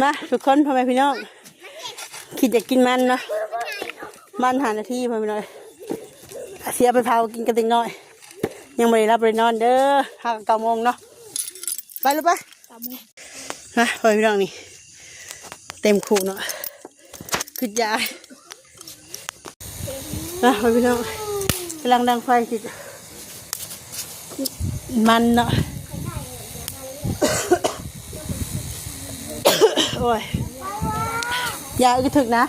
มาทุกคนพ่อแม่พี่น้องคิดอยากกินมันเนาะมันหานาทีพ่อแม่พี่น้องเสียไปเผากินกันติงน้อยยังไม่ได้รับเลยนอนเด้อ9 โมงเนาะไปลูกไปนะพ่อแม่พี่น้องนี่เต็มคูเนาะคือยานะพ่อแม่พี่น้องกำลังดังไฟติดมันเนาะโอ้ยยาอึดถึกนะ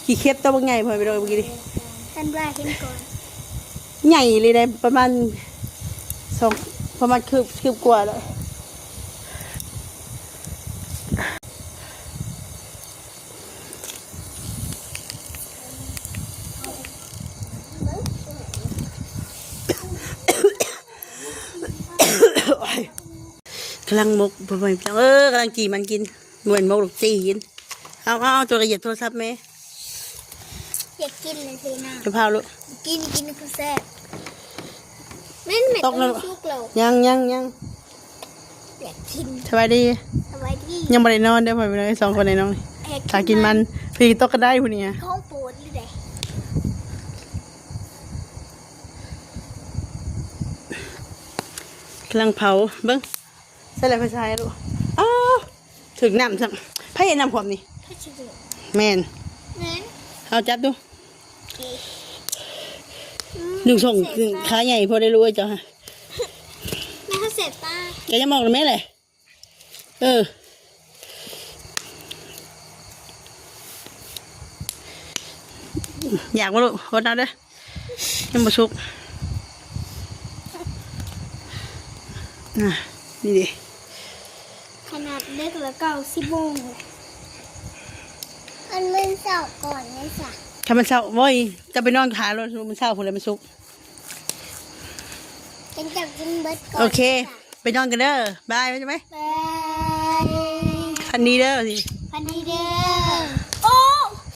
กี่เคสตัวบางใหญ่พอไปโดนเมื่อกี้ดิท่านว่าเห็นก่อนใหญ่เลยได้ประมาณคืบกว่าเลยกำลังมกบ่อยๆกำลังจีมันกินเหมือนมกลูกจีกินเอาตัวละเอียดโทรศัพท์ไหมอยากกินเลยสินะจะพาลูกกินคือแซ่บไม่ต้องชุกเรายังอยากกินสบายดียังไม่ได้นอนเด้อพ่อพี่น้อง2 คนในน้องถ้ากินมันพี่ตกก็ได้พวกนี้ท้องปวดหรือไงกำลังเผาเบิ้งใส่อะไรไปใส่ลูกอ้าวถึงน้ำสั่งไพ่น้ำความนี่แมนเอาจับดูหนึ่งส่งขาใหญ่พอได้รู้จ้ะแม่เขาเสร็จป้าแกจะมองหรือไม่เลยอยากมาลูกโคตรเอาเด้อยังมาชุกนี่ดิขนาดเล็กแล้ว10 โมงมันเล่นเสาก่อนเลยจ้ะถ้ามันเศร้าโว้ยจะไปนอนขาแล้วมันเศร้าคนเลยมันสุกเป็นจับกินเบิร์ดก่อนโอเคไปนอนกันเด้อบายใช่ไหมบายคันนี้เด้อสิคันนี้เด้อ